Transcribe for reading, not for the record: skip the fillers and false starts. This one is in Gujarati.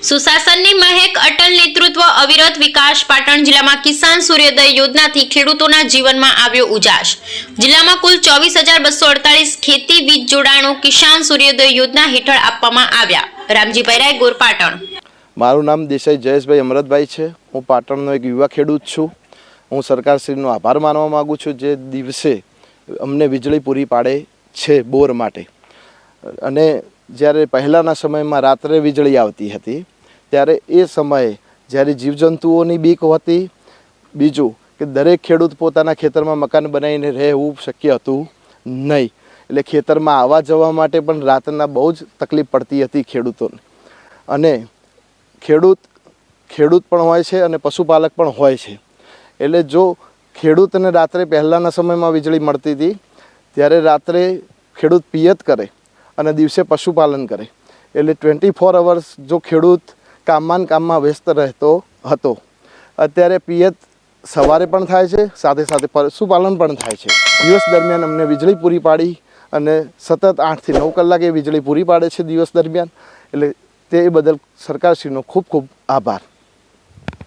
સુશાસનની મહેક અટલ નેતૃત્વ અવિરત વિકાસ પાટણ જિલ્લામાં કિસાન સૂર્યોદય યોજનાથી ખેડૂતોના જીવનમાં આવ્યો ઉજાસ। જિલ્લામાં કુલ 24,248 ખેતી વીજ જોડાણો કિસાન સૂર્યોદય યોજના હેઠળ આપવામાં આવ્યા। રામજીભાઈ રાય, ગોર, પાટણ। મારું નામ દેસાઈ જયેશભાઈ અમરતભાઈ છે। હું પાટણનો એક યુવા ખેડૂત છું। હું સરકારશ્રીનો આભાર માનવા માગું છું જે દિવસે અમને વીજળી પૂરી પાડે છે બોર માટે। અને જ્યારે પહેલાંના સમયમાં રાત્રે વીજળી આવતી હતી ત્યારે એ સમયે જ્યારે જીવજંતુઓની બીક હતી, બીજું કે દરેક ખેડૂત પોતાના ખેતરમાં મકાન બનાવીને રહેવું શક્ય હતું નહીં, એટલે ખેતરમાં આવવા જવા માટે પણ રાતના બહુ જ તકલીફ પડતી હતી ખેડૂતોને। અને ખેડૂત પણ હોય છે અને પશુપાલક પણ હોય છે, એટલે જો ખેડૂતને રાત્રે પહેલાંના સમયમાં વીજળી મળતી હતી ત્યારે રાત્રે ખેડૂત પિયત કરે અને દિવસે પશુપાલન કરે, એટલે 24 અવર્સ જો ખેડૂત કામમાં વ્યસ્ત રહેતો હતો। અત્યારે પિયત સવારે પણ થાય છે, સાથે સાથે પશુપાલન પણ થાય છે। દિવસ દરમિયાન અમને વીજળી પૂરી પાડી અને સતત 8 થી 9 કલાકે વીજળી પૂરી પાડે છે દિવસ દરમિયાન, એટલે તે બદલ સરકારશ્રીનો ખૂબ ખૂબ આભાર।